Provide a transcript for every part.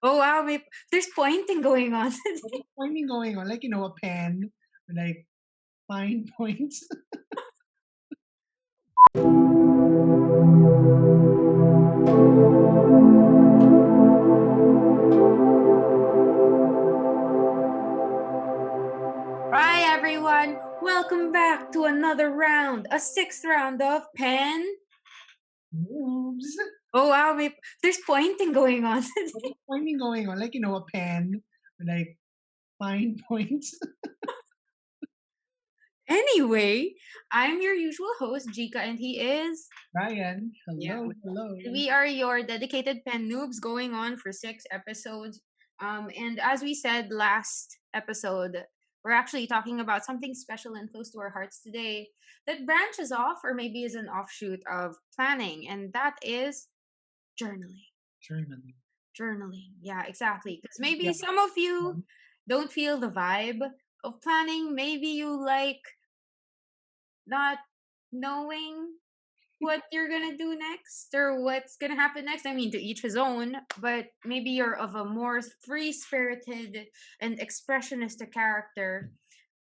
Oh wow, there's pointing going on. What pointing going on? Like, a pen, like fine points. Hi everyone, welcome back to another round, a sixth round of pen. Noobs. Oh wow, there's pointing going on. What pointing going on? Like, a pen, like fine points. Anyway, I'm your usual host, Jika, and he is. Ryan, Yeah. hello. We are your dedicated pen noobs going on for 6 episodes. And as we said last episode, we're actually talking about something special and close to our hearts today that branches off or maybe is an offshoot of planning, and that is journaling. Germany. Journaling. Yeah, exactly. Because maybe Yeah. some of you don't feel the vibe of planning. Maybe you like not knowing what you're gonna do next or what's gonna happen next. I mean, to each his own, but maybe you're of a more free spirited and expressionistic character.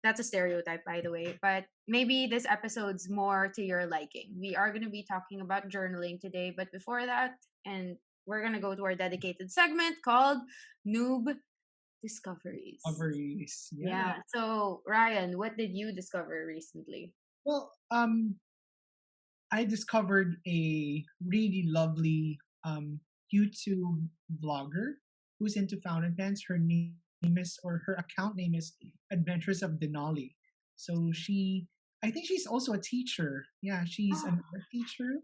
That's a stereotype, by the way, but maybe this episode's more to your liking. We are gonna be talking about journaling today, but before that, and we're gonna go to our dedicated segment called Noob Discoveries. Discoveries. Yeah. So, Ryan, what did you discover recently? Well, I discovered a really lovely YouTube vlogger who's into fountain pens. Her name is, or her account name is Adventures of Denali. So I think she's also a teacher. Yeah, she's an art teacher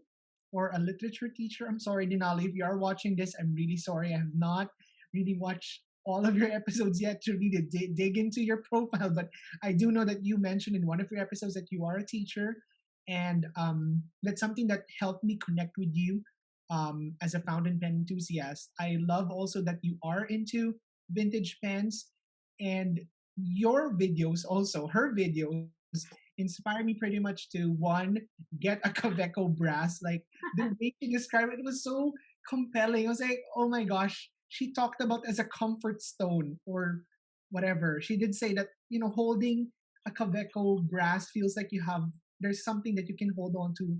or a literature teacher. I'm sorry, Denali, if you are watching this, I'm really sorry. I have not really watched all of your episodes yet to really dig into your profile, but I do know that you mentioned in one of your episodes that you are a teacher, and that's something that helped me connect with you as a fountain pen enthusiast. I love also that you are into vintage pens, and your videos also, her videos, inspire me pretty much to one, get a Kaveco brass. Like the way she described it was so compelling. I was like, oh my gosh, she talked about as a comfort stone or whatever. She did say that, holding a Kaveco brass feels like there's something that you can hold on to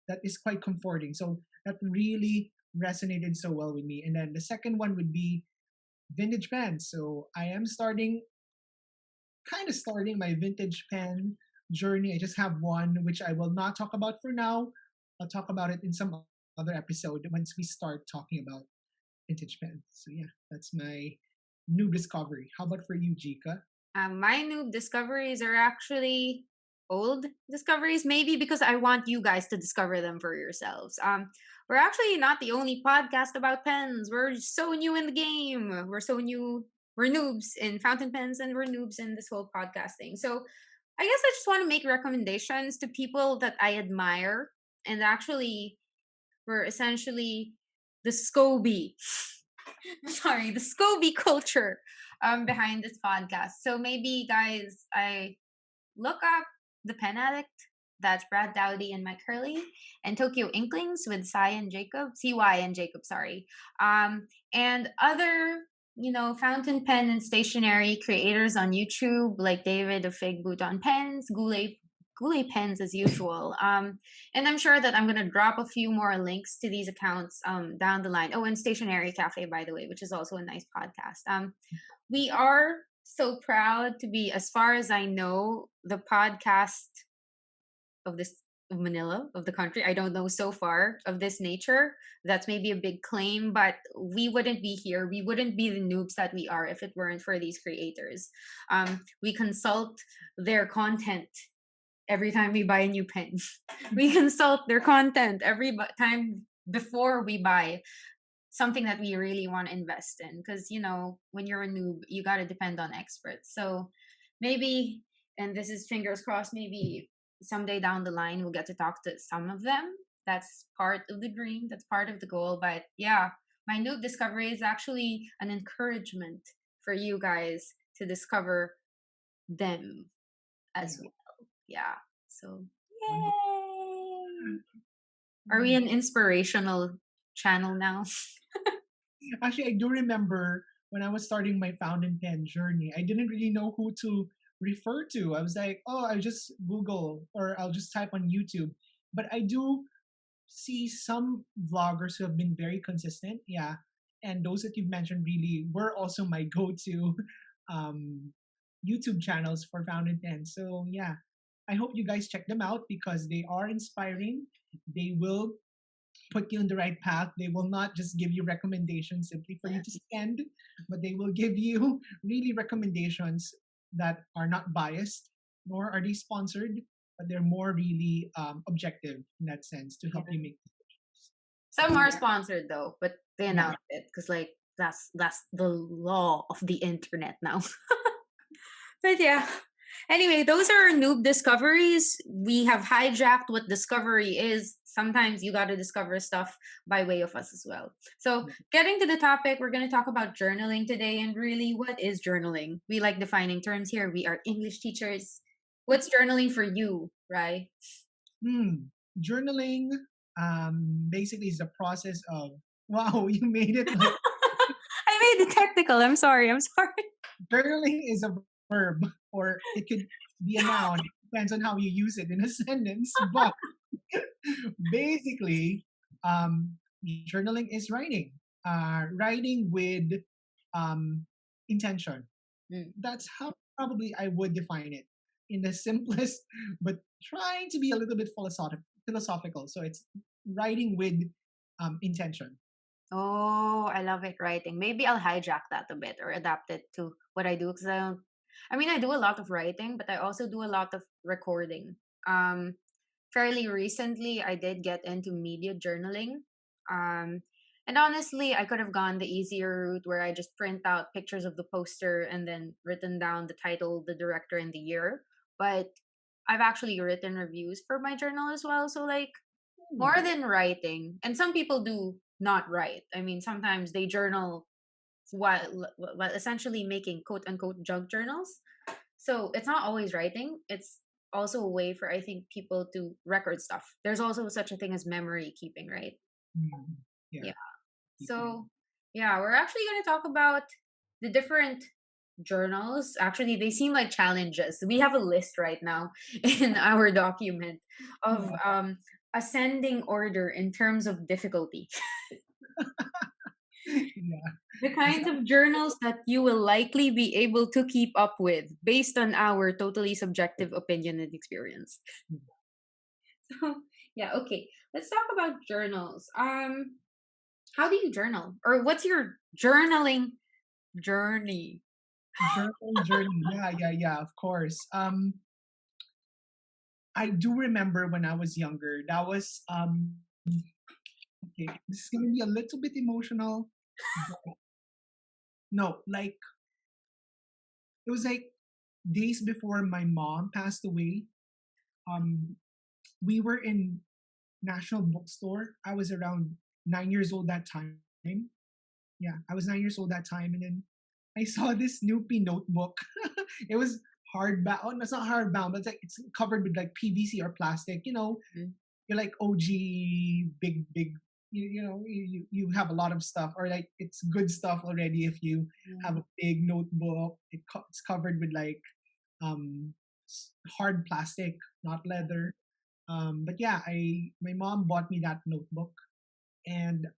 that is quite comforting. So that really resonated so well with me. And then the second one would be vintage pens. So I am starting my vintage pen journey. I just have one, which I will not talk about for now. I'll talk about it in some other episode once we start talking about vintage pens. So yeah, that's my new discovery. How about for you, Jika? My noob discoveries are actually old discoveries, maybe because I want you guys to discover them for yourselves. We're actually not the only podcast about pens. We're so new in the game. We're so new. We're noobs in fountain pens, and we're noobs in this whole podcasting. So, I guess I just want to make recommendations to people that I admire, and actually, we're essentially the SCOBY. Sorry, the SCOBY culture behind this podcast. So maybe, guys, I look up The Pen Addict. That's Brad Dowdy and Mike Hurley, and Tokyo Inklings with CY and Jacob, sorry. And other, fountain pen and stationery creators on YouTube, like David of Fig Boot on Pens, Goulet Pens as usual. And I'm sure that I'm going to drop a few more links to these accounts down the line. Oh, and Stationery Cafe, by the way, which is also a nice podcast. We are so proud to be, as far as I know, the podcast of this of Manila, of the country. I don't know so far of this nature. That's maybe a big claim, but we wouldn't be here. We wouldn't be the noobs that we are if it weren't for these creators. We consult their content every time we buy a new pen. We consult their content every time before we buy something that we really want to invest in, because when you're a noob you got to depend on experts. So maybe, and this is fingers crossed, maybe someday down the line we'll get to talk to some of them. That's part of the dream, that's part of the goal. But yeah, my noob discovery is actually an encouragement for you guys to discover them as well. Yeah. So yay! Are we an inspirational channel now? Actually, I do remember when I was starting my fountain pen journey, I didn't really know who to refer to. I was like, oh, I'll just Google or I'll just type on YouTube. But I do see some vloggers who have been very consistent. Yeah. And those that you've mentioned really were also my go to um, YouTube channels for fountain pens. So, yeah, I hope you guys check them out because they are inspiring. They will put you on the right path. They will not just give you recommendations simply for you to spend, but they will give you really recommendations that are not biased, nor are they sponsored, but they're more really objective in that sense to help you Yeah. make decisions. Some So are sponsored though, but they yeah, announced it because like that's the law of the internet now. But yeah. Anyway, those are noob discoveries. We have hijacked what discovery is. Sometimes you got to discover stuff by way of us as well. So, getting to the topic, we're going to talk about journaling today. And really, what is journaling? We like defining terms here. We are English teachers. What's journaling for you, right? hmm, journaling basically is the process of wow, you made it like I made it technical. I'm sorry. I'm sorry. journaling is a verb or it could be a noun. It depends on how you use it in a sentence, but basically, um, journaling is writing. Writing with um, intention. Mm. That's how probably I would define it in the simplest, but trying to be a little bit philosophical. So it's writing with intention. Oh, I love it writing. Maybe I'll hijack that a bit or adapt it to what I do because I don't. I mean, I do a lot of writing, but I also do a lot of recording. Um, Fairly recently, I did get into media journaling. Um, and honestly, I could have gone the easier route where I just print out pictures of the poster and then written down the title, the director, and the year. But I've actually written reviews for my journal as well. So like more Ooh. than writing, and some people do not write. I mean, sometimes they journal while essentially making quote unquote junk journals. So it's not always writing. It's also a way for I think people to record stuff. There's also such a thing as memory keeping, right? Mm, yeah, Yeah. keeping. So yeah, we're actually going to talk about the different journals. Actually, they seem like challenges. We have a list right now in our document of Yeah, ascending order in terms of difficulty. yeah. The As kinds of journals that you will likely be able to keep up with based on our totally subjective opinion and experience. So, yeah, okay. Let's talk about journals. How do you journal? Or what's your journaling journey? journaling journey. Yeah, yeah, yeah. Of course. I do remember when I was younger. That was okay. This is gonna be a little bit emotional. But no, like it was like days before my mom passed away. Um, we were in National Bookstore. I was around 9 years old that time. Yeah, I was 9 years old that time, and then I saw this Snoopy notebook. It was hardbound. Oh, no, it's not hardbound, but it's covered with like PVC or plastic. You know, Mm. you're like OG, big. You have a lot of stuff, or like it's good stuff already. If you have Yeah. a big notebook, it's covered with like um, hard plastic, not leather. But yeah, I my mom bought me that notebook, and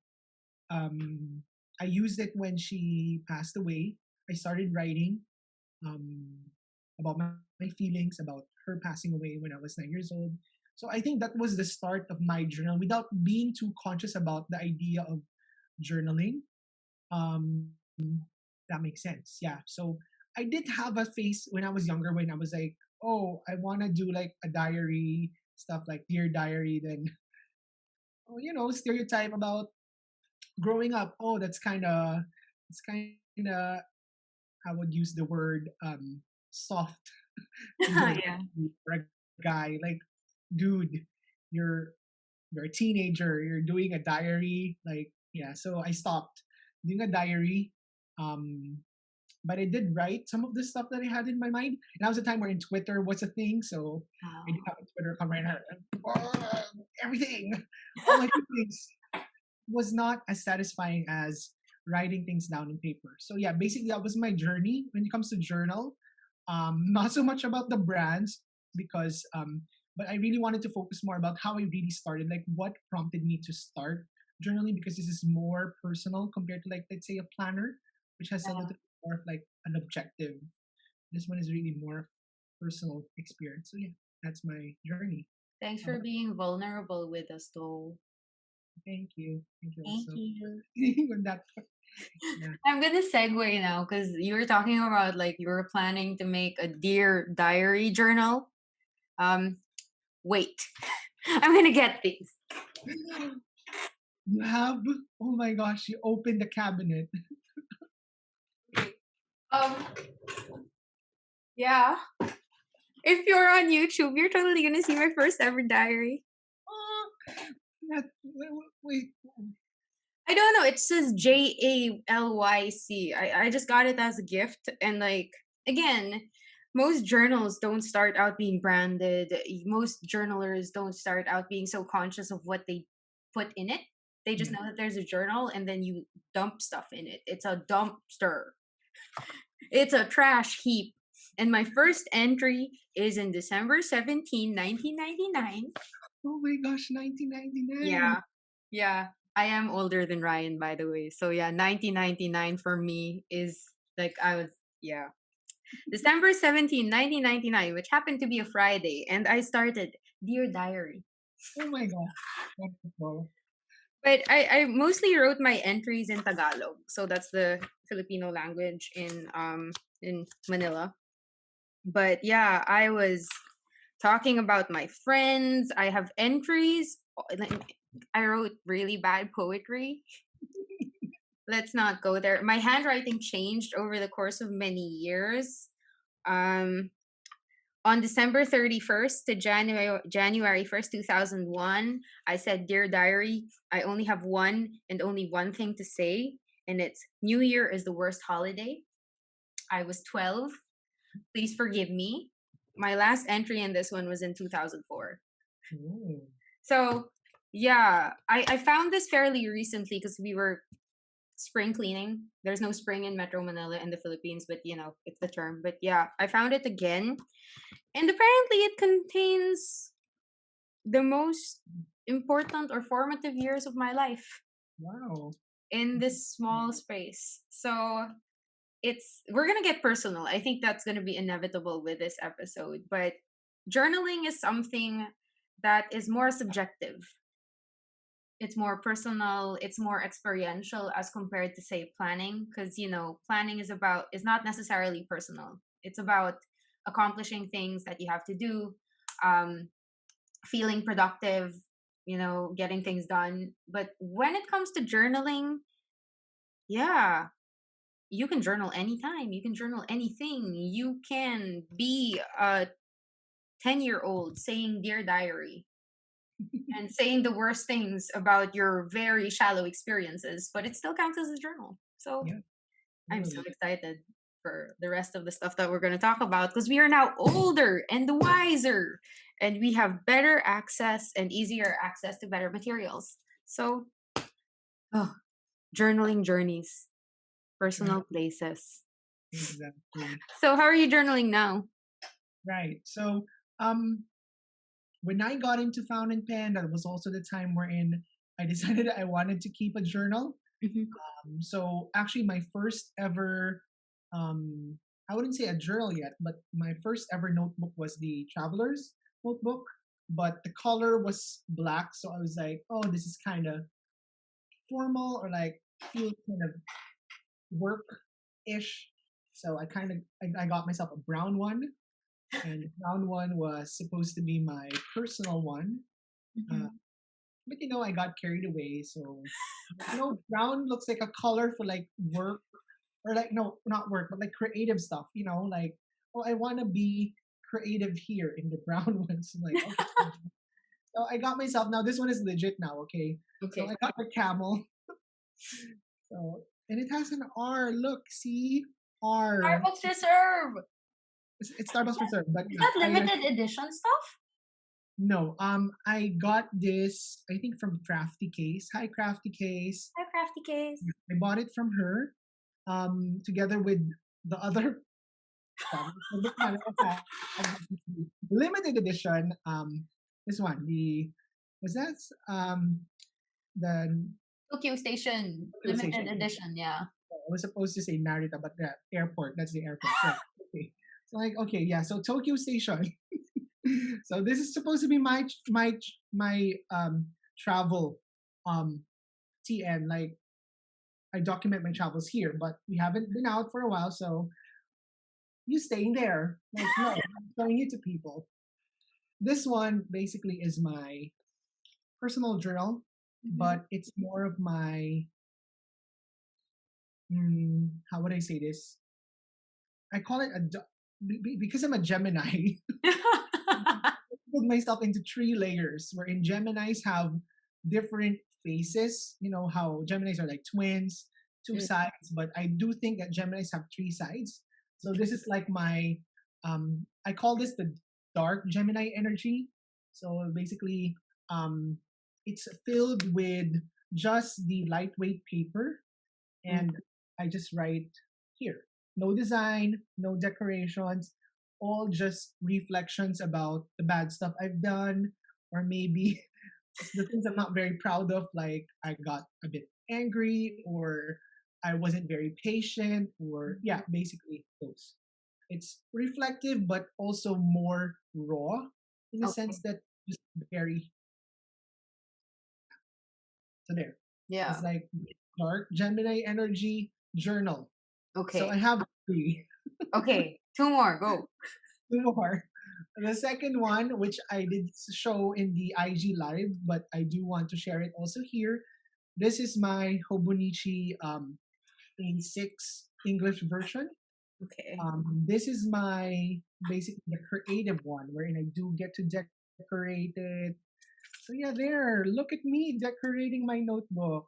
um, I used it when she passed away. I started writing um, about my feelings about her passing away when I was 9 years old. So I think that was the start of my journal without being too conscious about the idea of journaling. Um, that makes sense. Yeah. So I did have a phase when I was younger when I was like, oh, I want to do like a diary stuff like Dear Diary. Then, oh, stereotype about growing up. Oh, it's kind of, I would use the word soft to do a Yeah. for a guy. Like, dude, you're you're a teenager. You're doing a diary. Like, yeah. So I stopped doing a diary. Um, but I did write some of the stuff that I had in my mind. And that was a time where in Twitter was a thing. So I did Oh. have a Twitter account right now. Everything, all my feelings was not as satisfying as writing things down in paper. So yeah, basically that was my journey when it comes to journal. Not so much about the brands because but I really wanted to focus more about how I really started, like what prompted me to start journaling, because this is more personal compared to, like, let's say, a planner, which has a little more of like an objective. This one is really more personal experience. So yeah, that's my journey. Thanks How for about being vulnerable with us, though. thank you. Thank you Thank also. you. On that part. Yeah. I'm gonna segue now because you were talking about like you were planning to make a dear diary journal. Um, wait, I'm gonna get these. You have, oh my gosh, you opened the cabinet. Um, yeah. If you're on YouTube, you're totally gonna see my first ever diary. Oh, wait. I don't know. It says JALYC. I just got it as a gift, and like again, most journals don't start out being branded. Most journalers don't start out being so conscious of what they put in it. They just Yeah. know that there's a journal, and then you dump stuff in it. It's a dumpster. It's a trash heap. And my first entry is in December 17, 1999. Oh my gosh, 1999. Yeah. Yeah. I am older than Ryan, by the way. So yeah, 1999 for me is like I was, yeah. December 17, 1999, which happened to be a Friday. And I started Dear Diary. Oh my gosh. Wonderful. But I mostly wrote my entries in Tagalog. So that's the Filipino language in Manila. But yeah, I was talking about my friends. I have entries. I wrote really bad poetry. Let's not go there. My handwriting changed over the course of many years. Um, on December 31st to January 1st, 2001, I said, "Dear Diary, I only have one and only one thing to say, and it's New Year is the worst holiday. I was 12. Please forgive me." My last entry in this one was in 2004. Oh. So, yeah, I found this fairly recently because we were spring cleaning. There's no spring in Metro Manila in the Philippines, but you know, it's the term. But yeah, I found it again. And apparently it contains the most important or formative years of my life Wow. in this small space. So it's we're gonna get personal. I think that's gonna be inevitable with this episode. But journaling is something that is more subjective. It's more personal, it's more experiential as compared to say planning, because you know planning is not necessarily personal. It's about accomplishing things that you have to do, um feeling productive, you know, getting things done. But when it comes to journaling, yeah, you can journal anytime, you can journal anything. You can be a 10-year-old saying Dear Diary and saying the worst things about your very shallow experiences, but it still counts as a journal. So Yeah, I'm so totally. excited for the rest of the stuff that we're going to talk about because we are now older and wiser and we have better access and easier access to better materials. So, oh, journaling journeys, Right. personal places. Exactly. So, how are you journaling now? Right. So, um, when I got into fountain pen, that was also the time wherein I decided I wanted to keep a journal. Mhm. So actually, my first ever, I wouldn't say a journal yet, but my first ever notebook was the Traveler's notebook. But the color was black, so I was like, oh, this is kind of formal or like feels kind of work-ish. So I got myself a brown one, and the brown one was supposed to be my personal one. Uh, Mhm. but I got carried away. So brown looks like a color for like work, or like, no, not work, but like creative stuff. Like, oh, I want to be creative here in the brown ones. I'm like, okay. So I got myself, now this one is legit now. Okay, so Okay. I got the camel. So, and it has an R. Look, see, R. Starbucks Reserve. It's Starbucks Reserve, but Is yeah, that limited edition stuff? No, I got this, I think, from Crafty Case. Hi, Crafty Case. Hi, crafty case. I bought it from her, together with the other products. So this one I have the limited edition. This one, the was that the Tokyo Station Tokyo limited Station. edition. Yeah. I was supposed to say Narita, but the airport. That's the airport, right? Okay. So like, okay, yeah. So Tokyo Station. So this is supposed to be my travel um TN. Like I document my travels here, but we haven't been out for a while, so you staying there. Like no, I'm showing it to people. This one basically is my personal journal, Mm-hmm. but it's more of my how would I say this? I call it because I'm a Gemini. Put myself into three layers wherein Geminis have different faces. You know how Geminis are like twins, two Mm, sides, but I do think that Geminis have three sides. So this is like my I call this the dark Gemini energy. So basically it's filled with just the lightweight paper, mm. and I just write here. No design, no decorations, all just reflections about the bad stuff I've done, or maybe just the things I'm not very proud of, like I got a bit angry, or I wasn't very patient, or yeah, basically those. It's reflective, but also more raw in the sense Okay. that just very so there. It's Yeah. like dark Gemini energy journal. So I Okay. have three. Okay. Two more. Go. Two more. The second one, which I did show in the IG live, but I do want to share it also here. This is my Hobonichi in six English version. Okay. This is my basically the creative one, wherein I do get to decorate it. So yeah, there. Look at me decorating my notebook.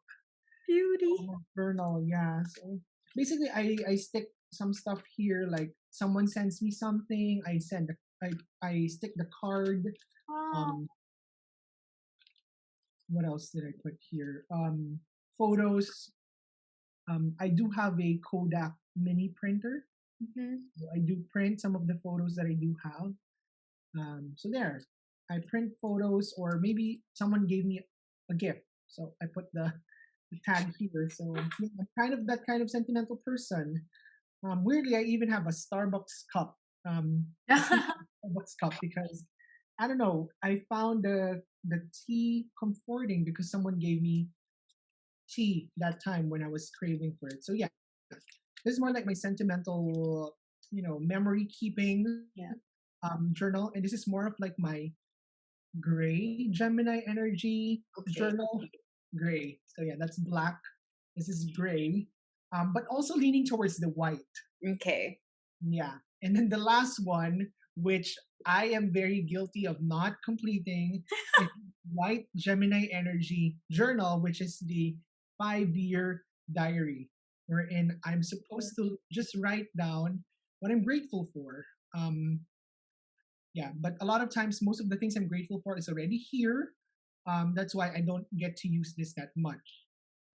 Beauty. Journal, yeah. So basically, I stick some stuff here. Like someone sends me something, I stick the card. Oh. Um, what else did I put here? Photos. I do have a Kodak mini printer. Mm-hmm. So I do print some of the photos that I do have. So there, I print photos, or maybe someone gave me a gift, so I put the tag here. So yeah, I'm kind of that kind of sentimental person. Weirdly, I even have a Starbucks cup, a tea Starbucks cup, because I don't know. I found the tea comforting because someone gave me tea that time when I was craving for it. So yeah, this is more like my sentimental, memory keeping Yeah. journal, and this is more of like my gray Gemini energy Okay. journal. Gray. So yeah, that's black. This is gray, but also leaning towards the white. Okay. Yeah. And then the last one, which I am very guilty of not completing, is White Gemini Energy Journal, which is the 5-year diary, wherein I'm supposed to just write down what I'm grateful for. Um, yeah, but a lot of times, most of the things I'm grateful for is already here. That's why I don't get to use this that much.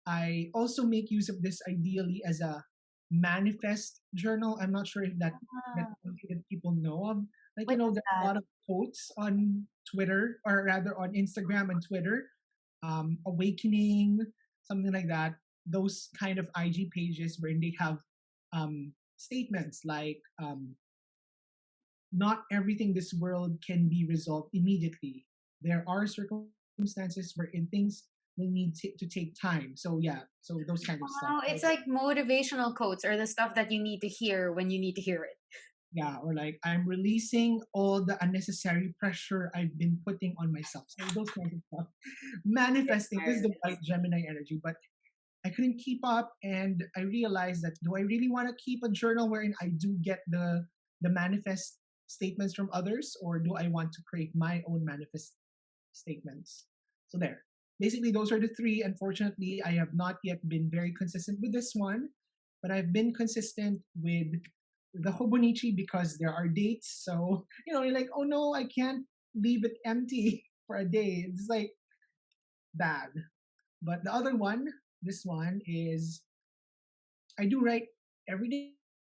I also make use of this ideally as a manifest journal. I'm not sure if that's Ah, something that people know of. Like, what is there's a that? lot of quotes on Twitter, or rather on Instagram and Twitter. Awakening, something like that. Those kind of IG pages where they have statements like not everything this world can be resolved immediately. There are circumstances wherein things will need to take time. So yeah, so those kind of stuff. Oh, So, it's like motivational quotes or the stuff that you need to hear when you need to hear it. yeah, or like I'm releasing all the unnecessary pressure I've been putting on myself. So those kind of stuff. Manifesting, this is the white Gemini energy, but I couldn't keep up, and I realized that do I really want to keep a journal wherein I do get the manifest statements from others, or do I want to create my own manifest statements? So there. Basically, those are the three. Unfortunately, I have not yet been very consistent with this one, but I've been consistent with the Hobonichi because there are dates. So, you're like, oh no, I can't leave it empty for a day. It's like bad. But the other one, this one is I do write every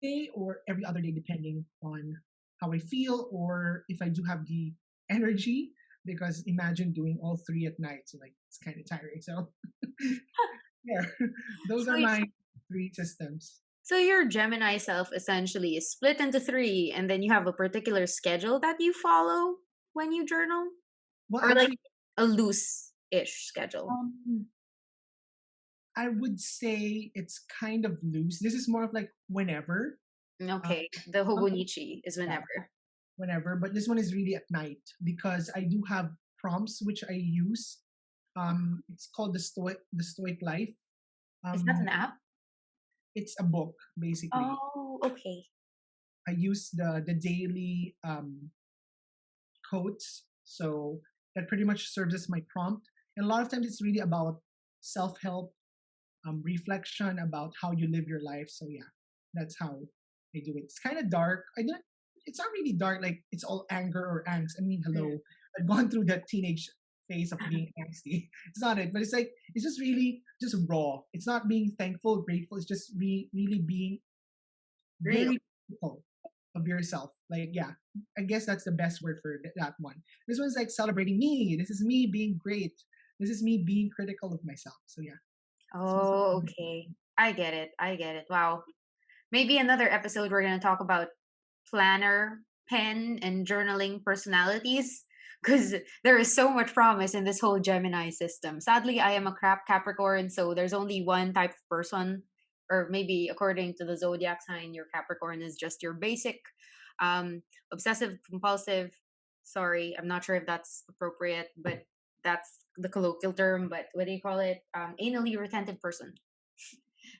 day or every other day, depending on how I feel or if I do have the energy. Because imagine doing all three at night, so like it's kind of tiring. So yeah, those So, are my three systems. so your Gemini self essentially is split into three, and then you have a particular schedule that you follow when you journal, Well, or like actually, a loose-ish schedule. um, I would say it's kind of loose. This is more of like whenever. Uh, Okay, the sometimes, Hobonichi is yeah, whenever. whenever. But this one is really at night because I do have prompts which I use. It's called the Stoic Life. Is that Um, an app? it's a book basically. Oh, okay. I use the daily quotes, so that pretty much serves as my prompt. And a lot of times it's really about self help, reflection about how you live your life. So yeah, that's how I do it. It's kind of dark. I don't. It's not really dark. Like it's all anger or angst. I mean, Mm. hello. I've gone through that teenage phase of being angsty. It's not it, but it's like it's just really just raw. It's not being thankful, grateful. It's just really being Real. very critical of yourself. Like yeah, I guess that's the best word for that one. This one's like celebrating me. This is me being great. This is me being critical of myself. So yeah, this one's Oh, okay. I get it. I get it. Wow. Maybe another episode we're gonna talk about planner, pen, and journaling personalities because there is so much promise in this whole Gemini system. Sadly, I am a crap Capricorn, so there's only one type of person, or maybe according to the zodiac sign, your Capricorn is just your basic um, obsessive compulsive. Sorry, I'm not sure if that's appropriate, but that's the colloquial term. But what do you call it? Anally retentive person.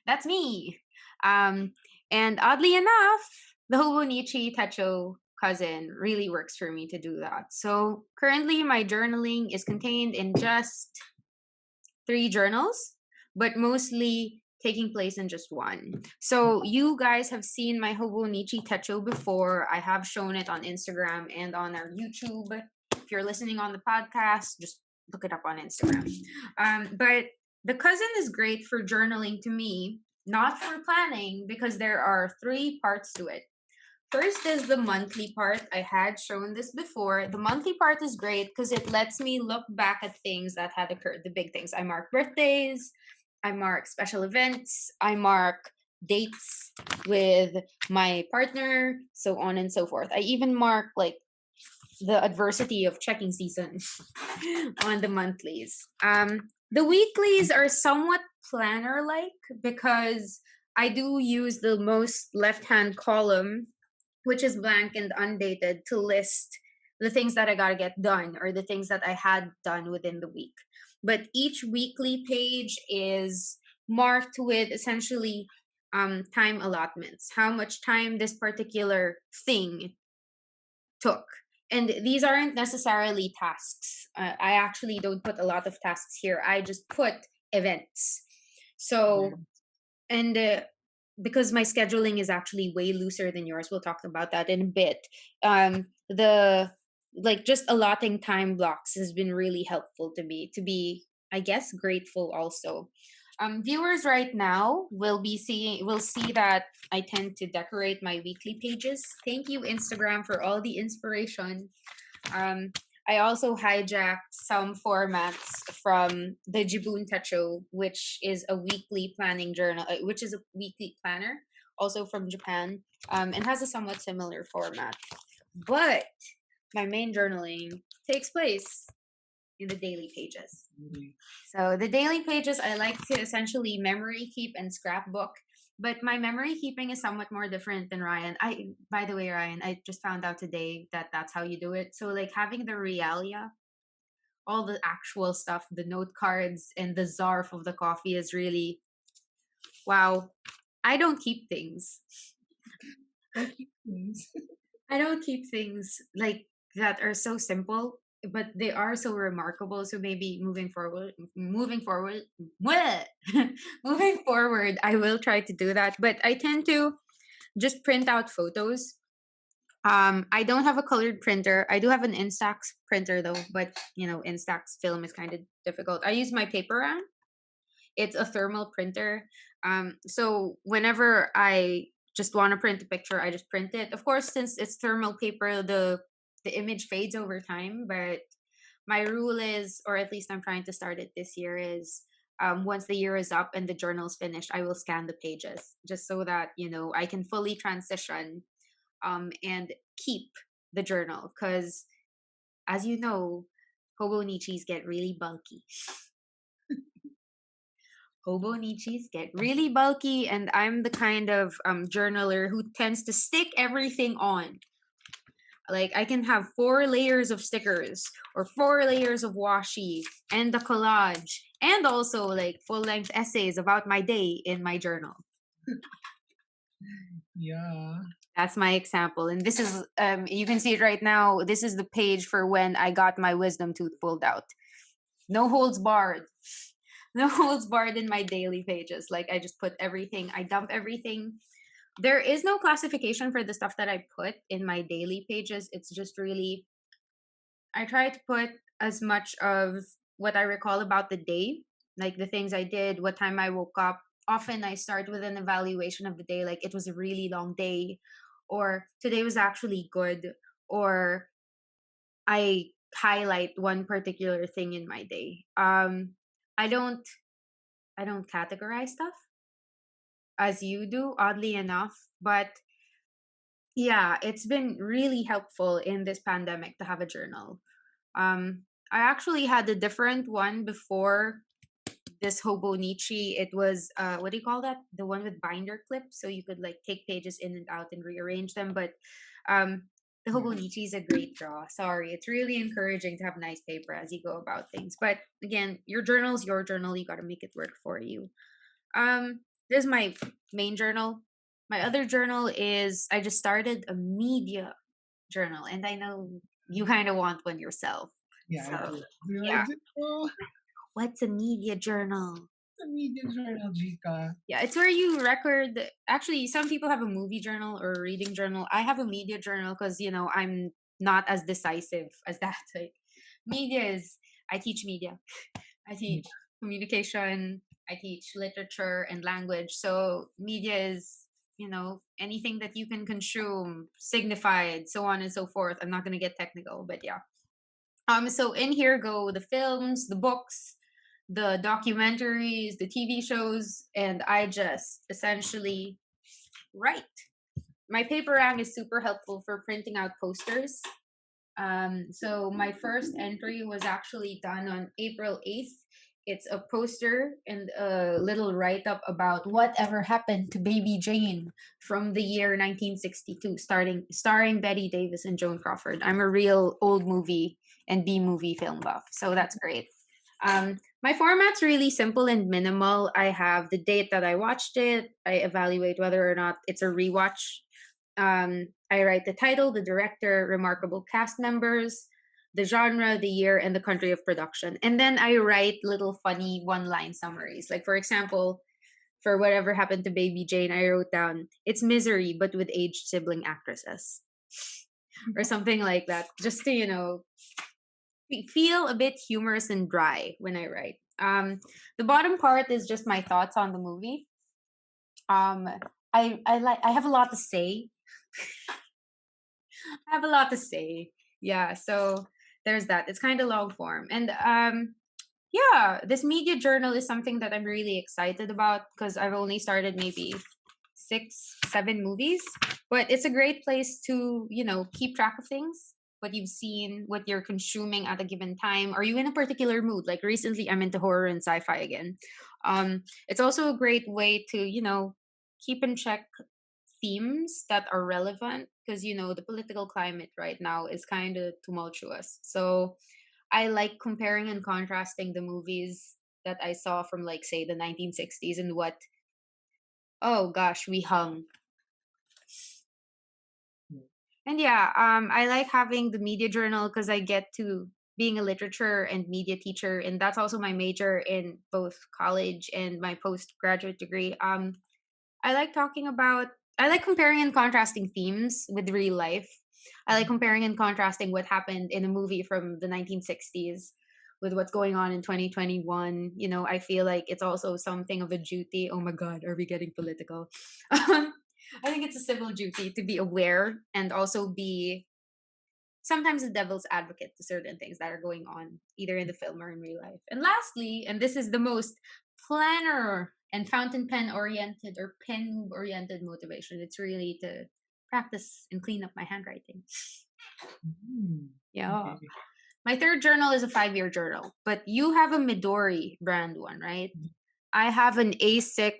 That's me. Um, and oddly enough, the Hobonichi Tacho cousin really works for me to do that. So currently, my journaling is contained in just three journals, but mostly taking place in just one. So you guys have seen my Hobonichi Tacho before. I have shown it on Instagram and on our YouTube. If you're listening on the podcast, just look it up on Instagram. But the cousin is great for journaling to me, not for planning, because there are three parts to it. First is the monthly part. I had shown this before. The monthly part is great because it lets me look back at things that had occurred, the big things. I mark birthdays, I mark special events, I mark dates with my partner, so on and so forth. I even mark like the adversity of checking season on the monthlies. The weeklies are somewhat planner like because I do use the most left hand column, which is blank and undated, to list the things that I got to get done or the things that I had done within the week. But each weekly page is marked with essentially time allotments, how much time this particular thing took. And these aren't necessarily tasks. I actually don't put a lot of tasks here. I just put events. So, weird. and because my scheduling is actually way looser than yours, we'll talk about that in a bit. The like just allotting time blocks has been really helpful to me to be, I guess, grateful also. Viewers right now will see that I tend to decorate my weekly pages. Thank you, Instagram, for all the inspiration. um, I also hijacked some formats from the Jibun Tacho, which is a weekly planning journal, which is a weekly planner, also from Japan, and has a somewhat similar format. But my main journaling takes place in the daily pages. Really. So the daily pages, I like to essentially memory keep and scrapbook. But my memory keeping is somewhat more different than Ryan. By the way, Ryan, I just found out today that that's how you do it. So like having the realia, all the actual stuff, the note cards and the zarf of the coffee is really wow. I don't keep things. Thank you, please. I don't keep things like that are so simple, but they are so remarkable. So maybe bleh, moving forward, I will try to do that. But I tend to just print out photos I don't have a colored printer. I do have an Instax printer though, but Instax film is kind of difficult. I use my paper round. It's a thermal printer. So whenever I just want to print a picture, I just print it. Of course, since it's thermal paper, the image fades over time. But my rule is, or at least I'm trying to start it this year, is once the year is up and the journal's finished, I will scan the pages just so that I can fully transition and keep the journal because, as you know, Hobonichis get really bulky. Hobonichis get really bulky, and I'm the kind of journaler who tends to stick everything on. Like I can have 4 layers of stickers or 4 layers of washi and the collage, and also like full length essays about my day in my journal. Yeah. That's my example, and this is you can see it right now. This is the page for when I got my wisdom tooth pulled out. No holds barred. No holds barred in my daily pages. Like I just put everything, I dump everything. There is no classification for the stuff that I put in my daily pages. It's just really, I try to put as much of what I recall about the day, like the things I did, what time I woke up. Often I start with an evaluation of the day, like it was a really long day, or today was actually good, or I highlight one particular thing in my day. I don't I don't categorize stuff as you do, oddly enough, but yeah, it's been really helpful in this pandemic to have a journal. I actually had a different one before this Hobonichi. It was what do you call that? The one with binder clips, so you could like take pages in and out and rearrange them. But um, the Yeah. Hobonichi is a great draw. Sorry, it's really encouraging to have nice paper as you go about things. But again, your journal's your journal. You got to make it work for you. This is my main journal. My other journal is I just started a media journal, and I know you kind of want one yourself. Yeah, I So do. Yeah, I yeah, do. Oh, what's a media journal? the media journal, Jika. Yeah, it's where you record. Actually, some people have a movie journal or a reading journal. I have a media journal because I'm not as decisive as that. Like, media is. I teach media. I Yeah. teach communication. I teach literature and language. So media is anything that you can consume, signified, so on and so forth. I'm not gonna get technical, but yeah. So in here go the films, the books, the documentaries, the TV shows, and I just essentially write. My paper round is super helpful for printing out posters. So my first entry was actually done on April 8th. It's a poster and a little write up about whatever happened to Baby Jane from the year 1962, starring Betty Davis and Joan Crawford. I'm a real old movie and B movie film buff, so that's great. My format's really simple and minimal. I have the date that I watched it. I evaluate whether or not it's a rewatch. I write the title, the director, remarkable cast members, the genre, the year, and the country of production. And then I write little funny one line summaries. Like, for example, for whatever happened to Baby Jane, I wrote down, it's misery, but with aged sibling actresses. Or something like that. Just to, feel a bit humorous and dry when I write. The bottom part is just my thoughts on the movie. Um, I have a lot to say. I have a lot to say. Yeah, so there's that. It's kind of long form. And yeah, this media journal is something that I'm really excited about because I've only started maybe 6, 7 movies, but it's a great place to, keep track of things, what you've seen, what you're consuming at a given time. Are you in a particular mood? Like recently I'm into horror and sci-fi again. It's also a great way to, keep in check themes that are relevant because the political climate right now is kind of tumultuous. So I like comparing and contrasting the movies that I saw from like say the 1960s and what, oh gosh, we hung. And yeah, I like having the media journal because I get to being a literature and media teacher, and that's also my major in both college and my postgraduate degree. I like talking about, I like comparing and contrasting themes with real life. I like comparing and contrasting what happened in a movie from the 1960s with what's going on in 2021. I feel like it's also something of a duty. Oh my God, are we getting political? I think it's a civil duty to be aware and also be sometimes the devil's advocate to certain things that are going on either in the film or in real life. And lastly, and this is the most planner and fountain pen oriented or pen oriented motivation, it's really to practice and clean up my handwriting. Mm, Yeah. okay. My third journal is a 5-year journal, but you have a Midori brand one, right? I have an A6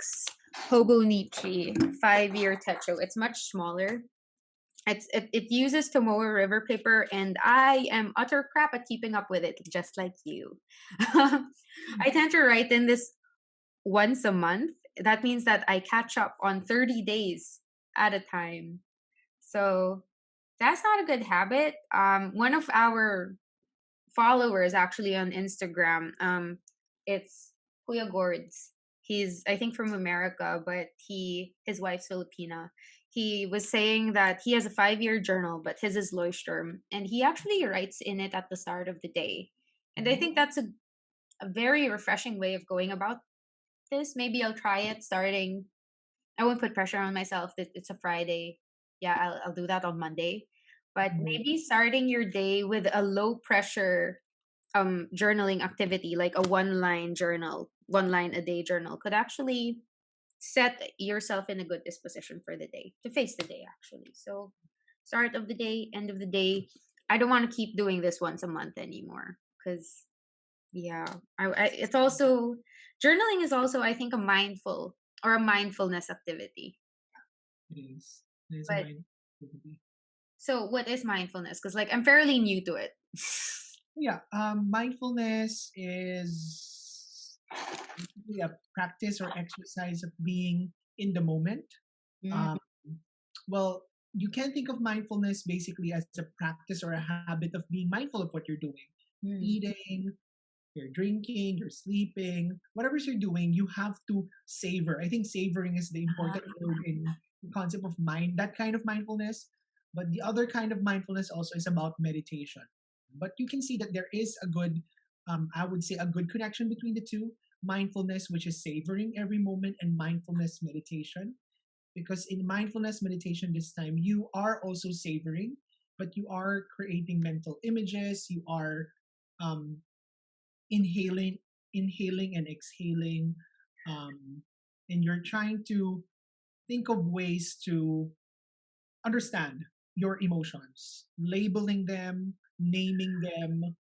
Hobonichi 5-year Tacho. It's much smaller. It uses Tomoe River paper, and I am utter crap at keeping up with it, just like you. I tend to write in this once a month. That means that I catch up on 30 days at a time. So that's not a good habit. One of our followers actually on Instagram. It's Kuya Gords. He's I think from America, but his wife's Filipina. He was saying that he has a 5-year journal, but his is Leuchtturm, and he actually writes in it at the start of the day. And I think Oh, that's a very refreshing way of going about this. Maybe I'll try it starting. I won't put pressure on myself that it's a Friday. Yeah, I'll do that on Monday. But mhm. maybe starting your day with a low pressure journaling activity like a one line a day journal could actually set yourself in a good disposition for the day to face the day actually. So start of the day, end of the day, I don't want to keep doing this once a month anymore because yeah, it's also journaling is also I think a mindful or a mindfulness activity. It is. It is a But mind activity. so what is mindfulness, because like I'm fairly new to it. Yeah, mindfulness is basically a practice or exercise of being in the moment. Mm, Um, well, you can think of mindfulness basically as a practice or a habit of being mindful of what you're doing, mm. eating, you're drinking, you're sleeping, whatever you're doing, you have to savor. I think savoring is the important word in the concept of mind, that kind of mindfulness. But the other kind of mindfulness also is about meditation. But you can see that there is a good, I would say, a good connection between the two mindfulness, which is savoring every moment, and mindfulness meditation. Because in mindfulness meditation, this time, you are also savoring, but you are creating mental images, you are um, inhaling inhaling and exhaling, um, and you're trying to think of ways to understand your emotions, labeling them, naming them.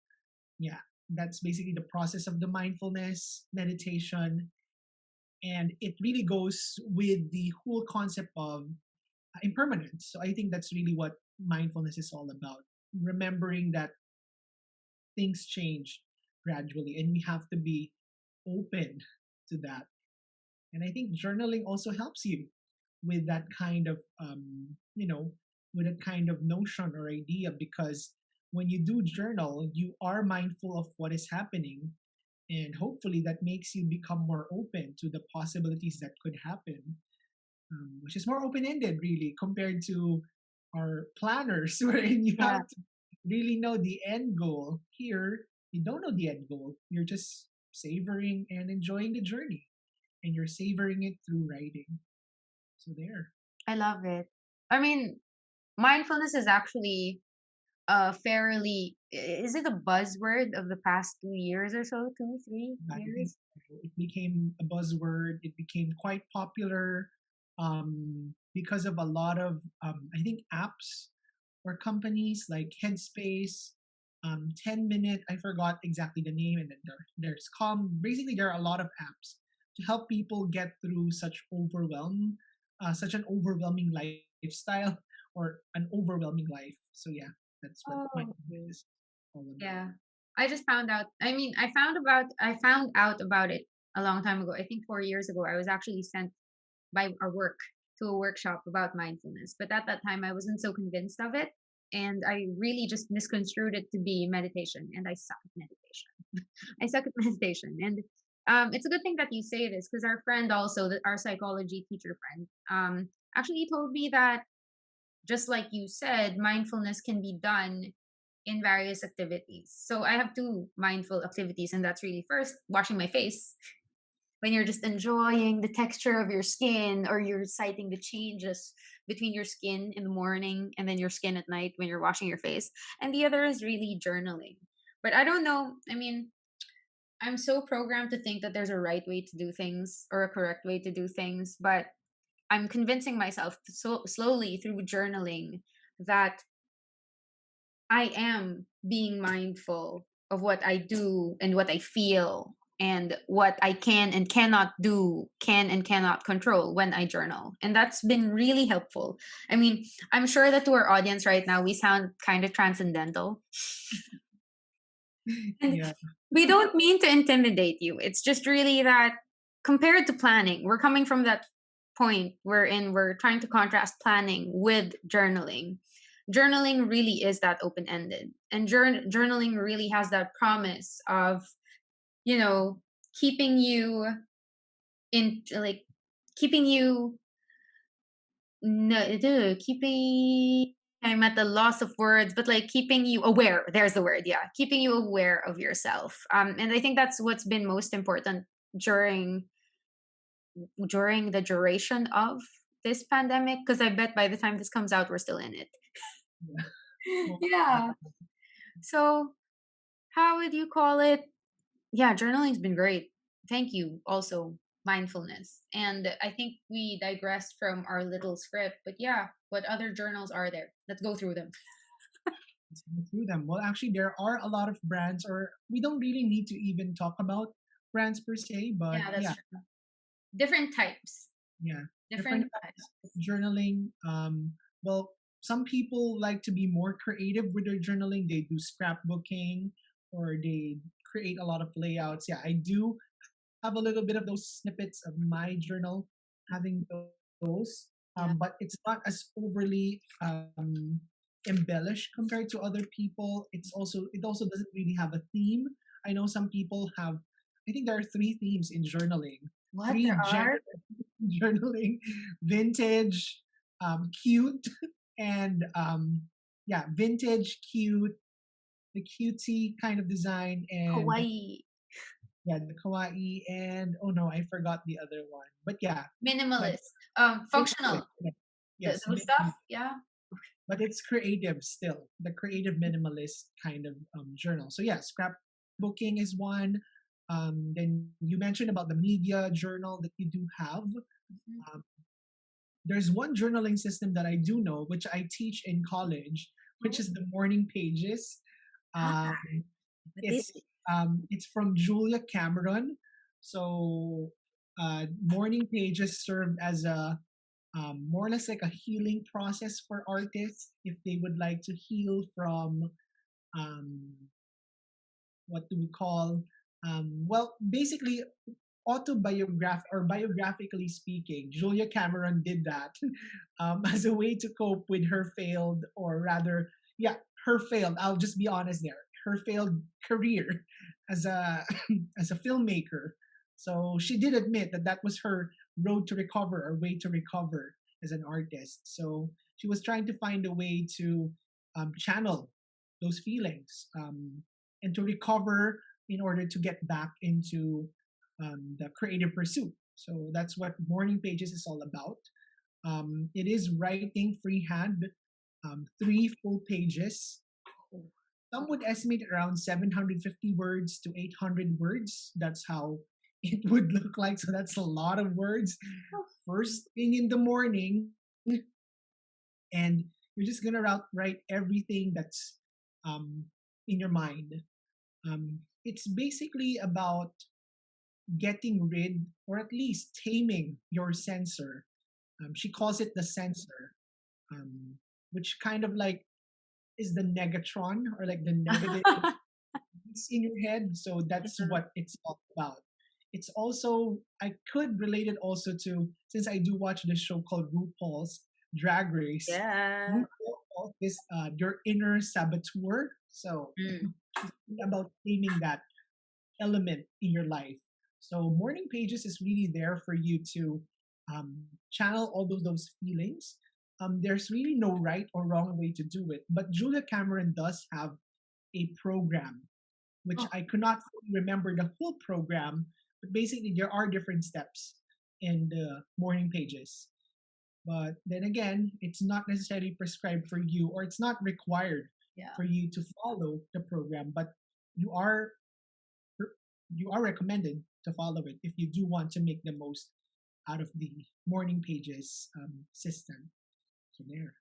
Yeah, that's basically the process of the mindfulness meditation, and it really goes with the whole concept of impermanence. So I think that's really what mindfulness is all about, remembering that things change gradually and we have to be open to that. And I think journaling also helps you with that kind of with that kind of notion or idea, because when you do journal you are mindful of what is happening, and hopefully that makes you become more open to the possibilities that could happen, which is more open-ended really compared to our planners wherein you Yeah, have to really know the end goal. Here you don't know the end goal, you're just savoring and enjoying the journey, and you're savoring it through writing. So there. I love it. I mean, mindfulness is actually fairly is it a buzzword of the past 2 years or so, two, three I think years? it became a buzzword. It became quite popular because of a lot of, I think, apps or companies like Headspace, 10 Minute, I forgot exactly the name, and then there's Calm. Basically, there are a lot of apps to help people get through such an overwhelming lifestyle or an overwhelming life. So, yeah, that's what Oh, mindfulness okay. is all about. Yeah. I just found out. I mean, I found out about it a long time ago. I think 4 years ago. I was actually sent by our work to a workshop about mindfulness, but at that time I wasn't so convinced of it, and I really just misconstrued it to be meditation, and I suck at meditation. I suck at meditation, and it's a good thing that you say this because our friend also, our psychology teacher friend, actually told me that just like you said, mindfulness can be done in various activities. So I have two mindful activities, and that's really first washing my face when you're just enjoying the texture of your skin, or you're citing the changes between your skin in the morning and then your skin at night when you're washing your face. And the other is really journaling. But I don't know. I mean, I'm so programmed to think that there's a right way to do things or a correct way to do things, but I'm convincing myself so slowly through journaling that I am being mindful of what I do and what I feel and what I can and cannot do, can and cannot control when I journal. And that's been really helpful. I mean, I'm sure that to our audience right now, we sound kind of transcendental. And Yeah. we don't mean to intimidate you. It's just really that compared to planning, we're coming from that point wherein we're trying to contrast planning with journaling. Journaling really is that open ended. And journaling really has that promise of, you know, keeping you in, like, keeping you, no, keeping, I'm at the loss of words, but like keeping you aware. There's the word, yeah, keeping you aware of yourself. And I think that's what's been most important during the duration of this pandemic. Because I bet by the time this comes out, we're still in it. Yeah. Well, Yeah. So how would you call it? Yeah, journaling's been great. Thank you. Also, mindfulness. And I think we digressed from our little script, but yeah, what other journals are there? Let's go through them. let's go through them. Well, actually, there are a lot of brands, or we don't really need to even talk about brands per se, but Yeah, that's yeah, true. Different types. yeah, different Different types. types of journaling. Well, some people like to be more creative with their journaling. They do scrapbooking, or they create a lot of layouts. Yeah, I do have a little bit of those snippets of my journal, having those, Yeah. but it's not as overly embellished compared to other people. It also doesn't really have a theme. I know some people have. I think there are three themes in journaling. What Three there general are? journaling: vintage, cute, and yeah, vintage, cute, the cutesy kind of design, and Kawaii. yeah, the kawaii, and oh no, I forgot the other one. But yeah, but Minimalist. minimalist, Functional. yeah. Yes, Those stuff. Yeah. but it's creative still. The creative minimalist kind of journal. So yeah, scrapbooking is one. Then you mentioned about the media journal that you do have. Mhm. Um, there's one journaling system that I do know, which I teach in college, which Oh, is the morning pages. ah, Um, what is it's it? it's from Julia Cameron. So morning pages serve as a more or less like a healing process for artists if they would like to heal from um, what do we call well, basically biographically speaking, Julia Cameron did that as a way to cope with her failed, or rather, yeah, her failed. I'll just be honest there. Her failed career as a as a filmmaker. So she did admit that that was her road to recover, or way to recover as an artist. So she was trying to find a way to channel those feelings, and to recover in order to get back into the creative pursuit. So that's what Morning Pages is all about. It is writing freehand, three full pages. Some would estimate around 750 words to 800 words. That's how it would look like. So that's a lot of words. First thing in the morning, and you're just gonna write everything that's um, in your mind. It's basically about getting rid, or at least taming, your censor. She calls it the censor, um, which kind of like is the negatron, or like the negative in your head. So that's Yeah. what it's all about. It's also, I could relate it also to, since I do watch this show called RuPaul's Drag Race. Yeah. RuPaul is your inner saboteur. So Mm. it's about taming that element in your life. So morning pages is really there for you to channel all those feelings. there's really no right or wrong way to do it. But Julia Cameron does have a program, which Oh, I could not fully remember the whole program, but basically there are different steps in the morning pages. But then again, it's not necessarily prescribed for you, or it's not required yeah. for you to follow the program, but you are you are recommended to follow it if you do want to make the most out of the morning pages system. So there.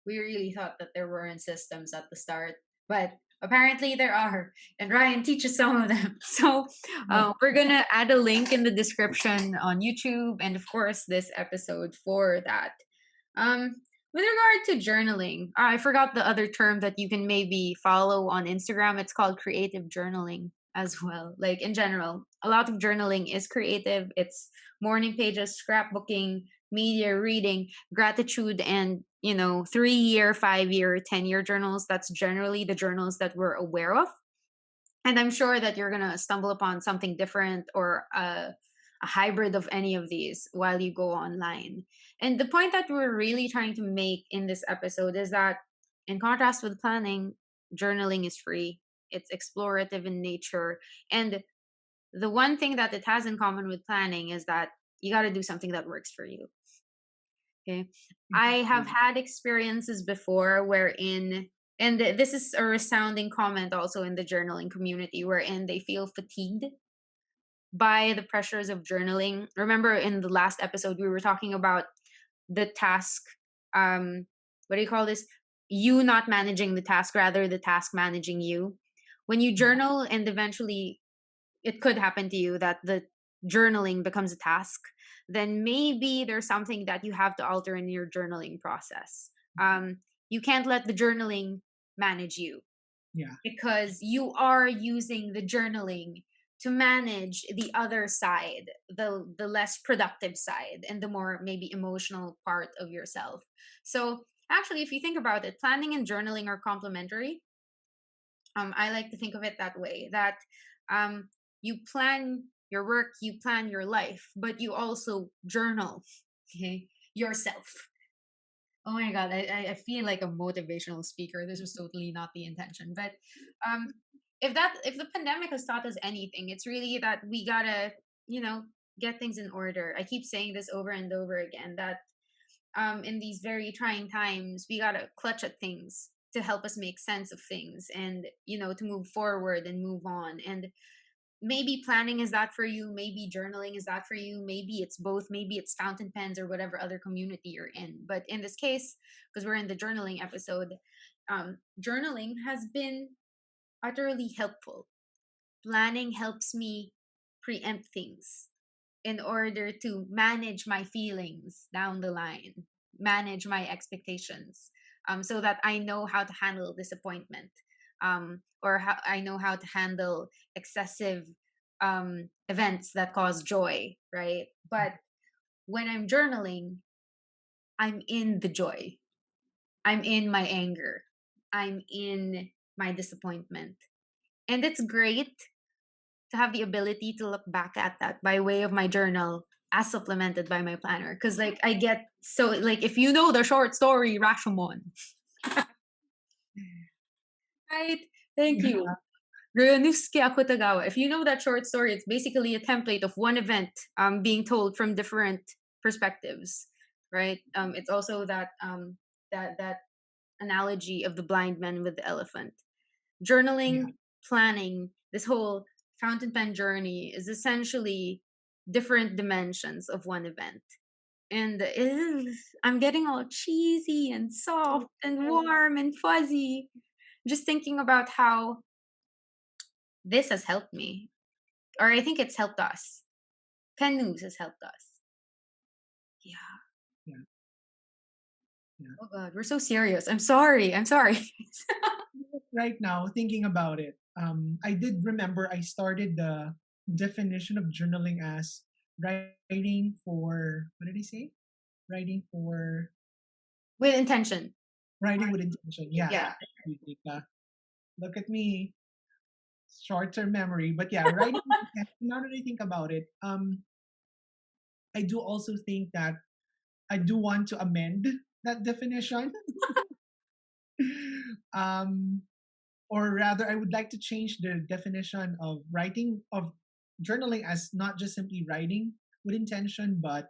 We really thought that there weren't systems at the start, but apparently there are, and Ryan teaches some of them. So we're gonna add a link in the description on YouTube, and of course this episode for that. Um, with regard to journaling, I forgot the other term that you can maybe follow on Instagram. It's called creative journaling as well. Like in general, a lot of journaling is creative. It's morning pages, scrapbooking, media reading, gratitude, and 3-year, 5-year, 10-year journals. That's generally the journals that we're aware of, and I'm sure that you're gonna stumble upon something different, or a hybrid of any of these while you go online. And the point that we're really trying to make in this episode is that, in contrast with planning, journaling is free. It's explorative in nature, and the one thing that it has in common with planning is that you got to do something that works for you. Okay. I have Exactly. had experiences before wherein, and this is a resounding comment also in the journaling community, wherein they feel fatigued by the pressures of journaling. Remember in the last episode, we were talking about the task. What do you call this? You not managing the task, rather the task managing you. When you Yeah. journal and eventually it could happen to you that the journaling becomes a task, then maybe there's something that you have to alter in your journaling process. You can't let the journaling manage you, Yeah. because you are using the journaling to manage the other side, the less productive side, and the more maybe emotional part of yourself. So actually, if you think about it, planning and journaling are complementary. I like to think of it that way, that um, you plan your work, you plan your life, but you also journal, okay, yourself. Oh my god, I feel like a motivational speaker. This was totally not the intention, but um, if the pandemic has taught us anything, it's really that we gotta, you know get things in order. I keep saying this over and over again, that in these very trying times, we gotta clutch at things to help us make sense of things, and to move forward and move on. And maybe planning is that for you, maybe journaling is that for you, maybe it's both, maybe it's fountain pens or whatever other community you're in. But in this case, because we're in the journaling episode, journaling has been utterly helpful. Planning helps me preempt things in order to manage my feelings down the line, manage my expectations, so that I know how to handle disappointment, or how I know how to handle excessive events that cause joy, right? But when I'm journaling, I'm in the joy, I'm in my anger, I'm in my disappointment. And it's great to have the ability to look back at that by way of my journal, as supplemented by my planner, because like I get, so like, if you know the short story Rashomon, right? Thank Yeah. you. Ryunosuke Akutagawa. If you know that short story, it's basically a template of one event being told from different perspectives, right? It's also that analogy of the blind man with the elephant. Yeah. Journaling, planning, this whole fountain pen journey is essentially different dimensions of one event. And I'm getting all cheesy and soft and warm and fuzzy, just thinking about how this has helped me, or I think it's helped us. Pen News has helped us. Yeah. Yeah. Yeah. Oh God, we're so serious. I'm sorry. I'm sorry. Right now, thinking about it, I did remember I started the definition of journaling as writing for, what did he say? Writing for, With intention. writing with intention. Yeah. Yeah. You think, look at me, short term memory. But yeah, writing with intention, now that I think about it, I do also think that I do want to amend. that definition. um, or rather, I would like to change the definition of writing of journaling as not just simply writing with intention, but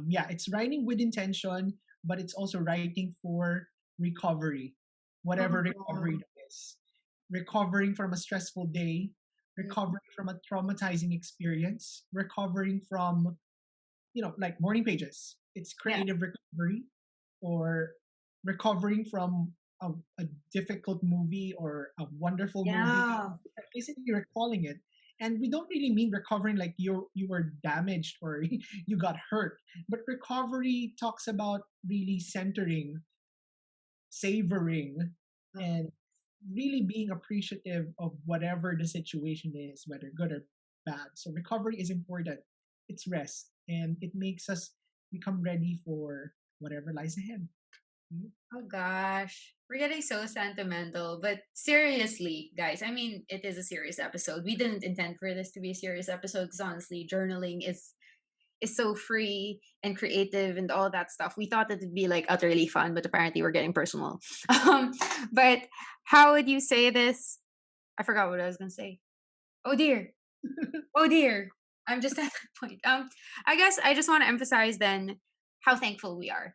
yeah, it's writing with intention, but it's also writing for recovery, whatever recovery Oh, that is. Recovering from a stressful day, mm, recovering from a traumatizing experience, recovering from, like morning pages. It's yeah. creative recovery, or recovering from a, a difficult movie or a wonderful movie. Yeah. Basically, recalling it. And we don't really mean recovering like you were damaged or you got hurt, but recovery talks about really centering, savoring, Oh, and really being appreciative of whatever the situation is, whether good or bad. So recovery is important. It's rest, and it makes us become ready for whatever lies ahead. Mm. oh gosh. We're getting so sentimental. But seriously, guys, I mean, it is a serious episode. We didn't intend for this to be a serious episode because honestly, journaling is so free and creative and all that stuff. We thought that it'd be like utterly fun, but apparently we're getting personal. Um, but how would you say this? I forgot what I was gonna say. Oh dear. Oh dear. I'm just at that point. I guess I just want to emphasize then how thankful we are.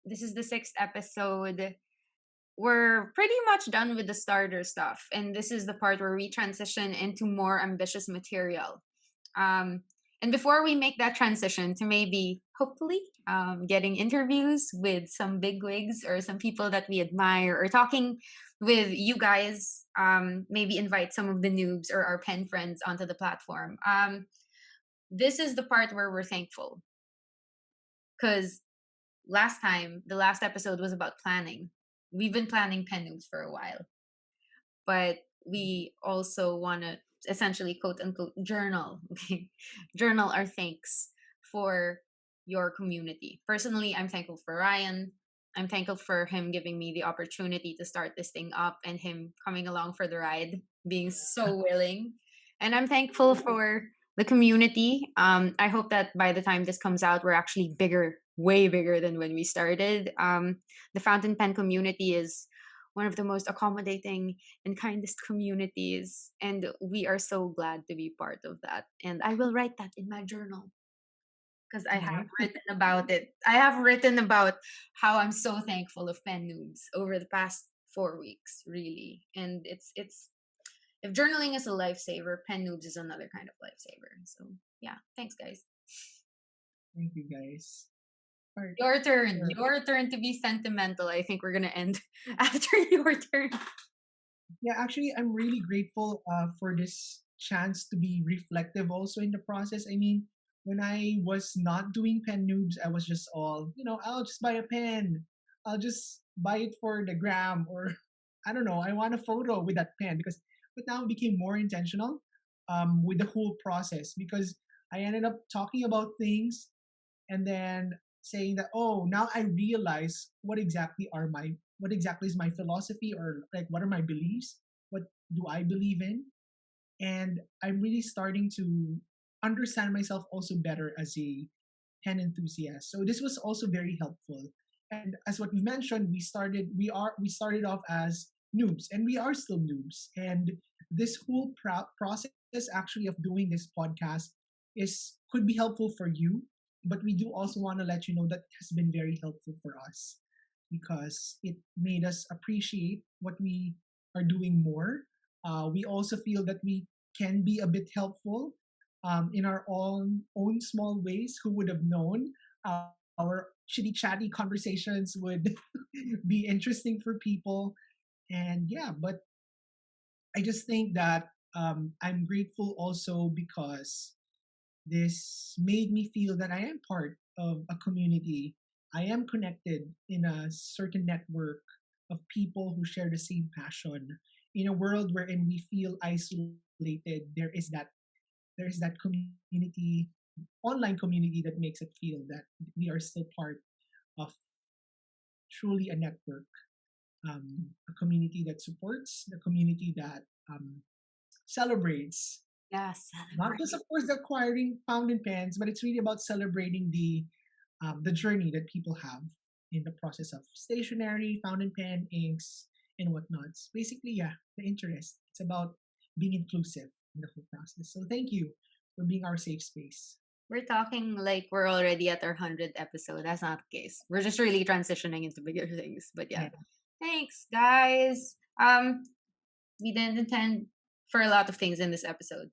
This is the sixth episode. We're pretty much done with the starter stuff, and this is the part where we transition into more ambitious material. Um, and before we make that transition to maybe, hopefully, getting interviews with some bigwigs or some people that we admire, or talking with you guys, maybe invite some of the noobs or our pen friends onto the platform. This is the part where we're thankful because last time, the last episode was about planning. We've been planning pen noobs for a while, but we also want to essentially quote unquote journal, okay, journal our thanks for your community. Personally, I'm thankful for Ryan. I'm thankful for him giving me the opportunity to start this thing up and him coming along for the ride, being so willing. And I'm thankful for the community. I hope that by the time this comes out, we're actually bigger, way bigger than when we started. The fountain pen community is one of the most accommodating and kindest communities. And we are so glad to be part of that. And I will write that in my journal because I have Right? written about it. I have written about how I'm so thankful of Pen Noobs over the past 4 weeks, really. And it's if journaling is a lifesaver, Pen Noobs is another kind of lifesaver. So yeah, thanks guys. Thank you, guys. All right. Your turn. Sure. Your turn to be sentimental. I think we're gonna end after your turn. Yeah, actually, I'm really grateful for this chance to be reflective also in the process. I mean, when I was not doing pen noobs, I was just all, I'll just buy a pen. I'll just buy it for the gram, or I don't know, I want a photo with that pen but now it became more intentional with the whole process because I ended up talking about things and then saying that, oh, now I realize what exactly is my philosophy, or like what are my beliefs, what do I believe in, and I'm really starting to understand myself also better as a pen enthusiast. So this was also very helpful. And as what we mentioned, we started off as noobs, and we are still noobs. And this whole process actually of doing this podcast is could be helpful for you, but we do also want to let you know that it has been very helpful for us because it made us appreciate what we are doing more. We also feel that we can be a bit helpful in our own small ways. Who would have known our chitty chatty conversations would be interesting for people? And yeah, but I just think that I'm grateful also because this made me feel that I am part of a community. I am connected in a certain network of people who share the same passion. In a world wherein we feel isolated, there is that community, online community that makes it feel that we are still part of truly a network, a community that supports, the community that celebrates. Yeah, Not just, celebrate. of course, the acquiring fountain pens, but it's really about celebrating the the journey that people have in the process of stationery, fountain pen, inks, and whatnots. Basically, yeah, the interest. It's about being inclusive in the whole process. So thank you for being our safe space. We're talking like we're already at our 100th episode. That's not the case. We're just really transitioning into bigger things. But yeah, Yeah. thanks, guys. We didn't intend for a lot of things in this episode,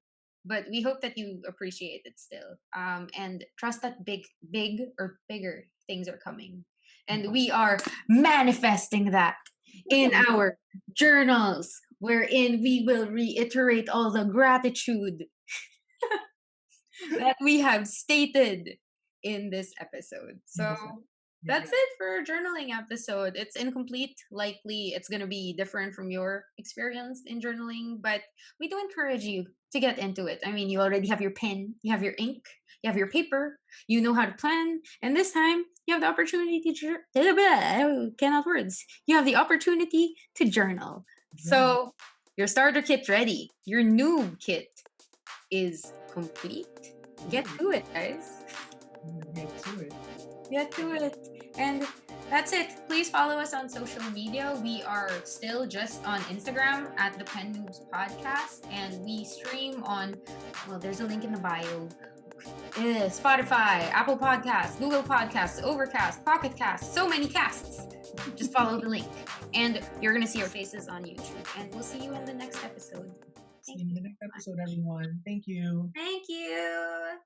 but we hope that you appreciate it still. And trust that big or bigger things are coming, and we are manifesting that in our journals, wherein we will reiterate all the gratitude that we have stated in this episode. So Yeah. that's it for our journaling episode. It's incomplete. Likely it's going to be different from your experience in journaling, but we do encourage you to get into it. I mean, you already have your pen, you have your ink, you have your paper, you know how to plan, and this time you have the opportunity to cannot words. You have the opportunity to journal. Yeah. So your starter kit's ready. Your noob kit is complete. Get to it, guys. Get to it. Get to it. And that's it. Please follow us on social media. We are still just on Instagram at the Pen Noobs Podcast, and we stream on, well, there's a link in the bio. Spotify, Apple Podcasts, Google Podcasts, Overcast, Pocket Casts, so many casts. Just follow the link. And you're going to see our faces on YouTube. And we'll see you in the next episode. See you in the next episode, everyone. Thank you. Thank you.